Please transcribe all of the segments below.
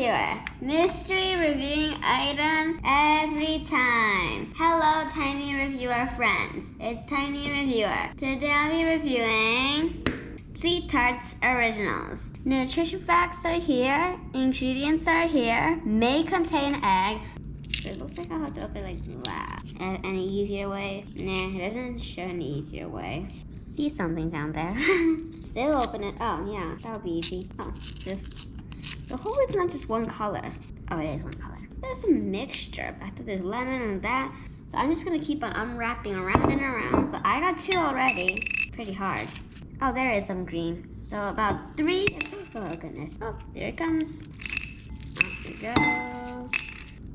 reviewer. Mystery reviewing item every time. Hello, Tiny Reviewer friends. It's Tiny Reviewer. Today I'll be reviewing Sweetarts Originals. Nutrition facts are here. Ingredients are here. May contain egg. It looks like I'll have to open it like that. Any easier way? Nah, it doesn't show any easier way. See something down there. Still open it. Oh yeah, that would be easy. Oh, this. The whole is not just one color. Oh, it is one color. There's a mixture. I thought there's lemon and that. So I'm just gonna keep on unwrapping around and around. So I got 2 already. Pretty hard. Oh, there is some green. So about 3. Oh goodness. Oh, there it comes. Off we go.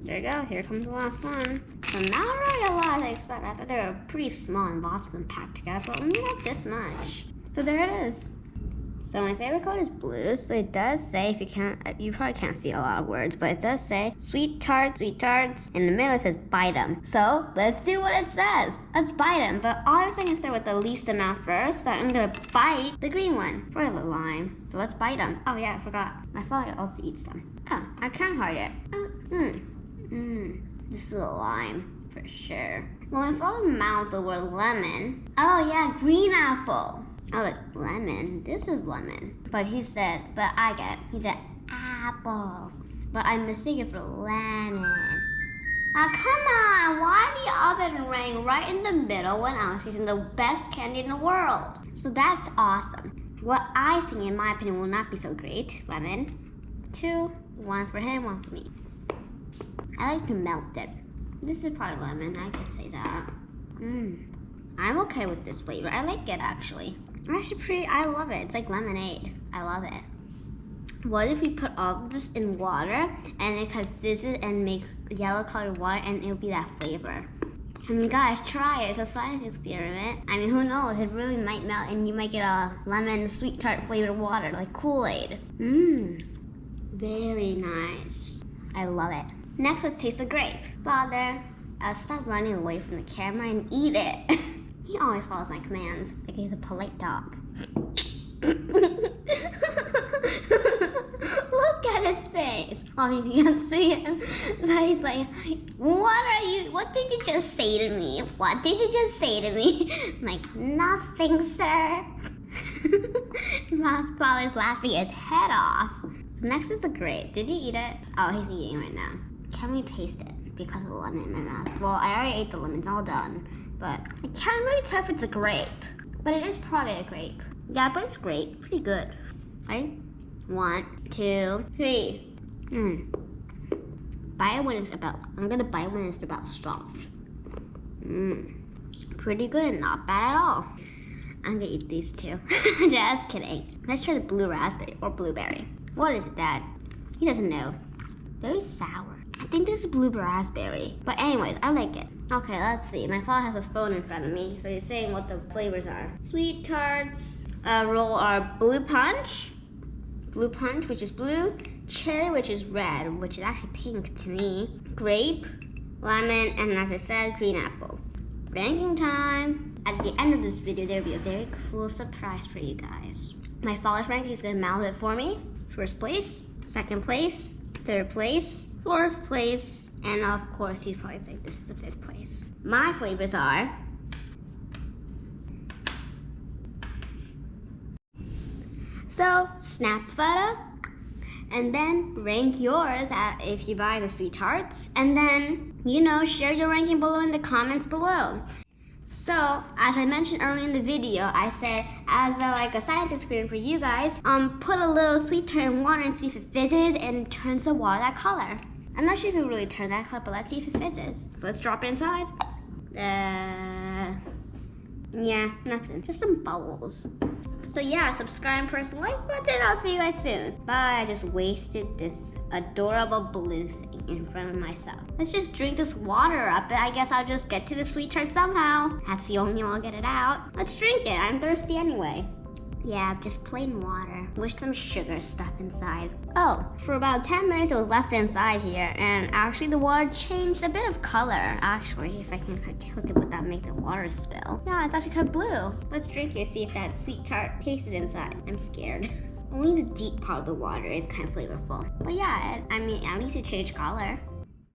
There you go. Here comes the last one. So not really a lot as I expect. I thought they were pretty small and lots of them packed together, but only not this much. So there it is. So my favorite color is blue. So it does say, if you can't, you probably can't see a lot of words, but it does say Sweetarts. In the middle it says bite 'em. So let's do what it says. Let's bite 'em. But obviously I'm gonna start with the least amount first. So I'm gonna bite the green one for the lime. So let's bite 'em. Oh yeah, I forgot. My father also eats them. Oh, I can't hide it. This is a lime for sure. Well, my father mouthed the word lemon. Oh yeah, green apple. Oh, like lemon. This is lemon. But he said, but I get it. He said apple. But I mistake it for lemon. Oh, come on. Why the oven rang right in the middle when I was eating the best candy in the world? So that's awesome. What I think, in my opinion, will not be so great. Lemon. 2. 1 for him, 1 for me. I like to melt it. This is probably lemon. I could say that. I'm okay with this flavor. I like it actually. Actually I love it. It's like lemonade. I love it. What if we put all of this in water and it could fizzle and make yellow colored water and it'll be that flavor? I mean, guys, try it. It's a science experiment. I mean, who knows? It really might melt and you might get a lemon sweet tart flavored water like Kool-Aid. Very nice. I love it. Next, let's taste the grape. Father, stop running away from the camera and eat it. He always follows my commands, like he's a polite dog. Look at his face. Well, you can't see him, but he's like, what did you just say to me? What did you just say to me? I'm like, nothing, sir. My father's laughing his head off. So next is the grape. Did you eat it? Oh, he's eating right now. Can we taste it? Because of the lemon in my mouth. Well, I already ate the lemon, it's all done. But I can't really tell if it's a grape. But it is probably a grape. Yeah, but it's grape. Pretty good. Right? 1, 2, 3. Bite when it's about, I'm gonna bite when it's about soft. Pretty good, not bad at all. I'm gonna eat these 2. Just kidding. Let's try the blue raspberry or blueberry. What is it, Dad? He doesn't know. Very sour. I think this is blue raspberry. But anyways, I like it. Okay, let's see. My father has a phone in front of me, so he's saying what the flavors are. Sweetarts roll are blue punch, which is blue, cherry, which is red, which is actually pink to me, grape, lemon, and as I said, green apple. Ranking time. At the end of this video, there will be a very cool surprise for you guys. My father's ranking is gonna mouth it for me. First place, second place, third place, 4th place, and of course he's probably saying this is the 5th place. My flavors are so snap photo, and then rank yours if you buy the Sweetarts, and then share your ranking below in the comments below. So, as I mentioned earlier in the video, I said as a science experiment for you guys, put a little sweet tart in water and see if it fizzes and turns the water that color. I'm not sure if it will really turn that color, but let's see if it fizzes. So let's drop it inside. Yeah, nothing. Just some bubbles. So yeah, subscribe and press the like button. I'll see you guys soon. Bye. I just wasted this adorable blue thing in front of myself. Let's just drink this water up. I guess I'll just get to the sweet tart somehow. That's the only way I'll get it out. Let's drink it. I'm thirsty anyway. Yeah, just plain water with some sugar stuff inside. Oh, for about 10 minutes it was left inside here, and actually the water changed a bit of color. Actually, if I can tilt it without making the water spill. Yeah, it's actually kind of blue. Let's drink it, see if that sweet tart tastes inside. I'm scared. Only the deep part of the water is kind of flavorful. But yeah, I mean, at least it changed color.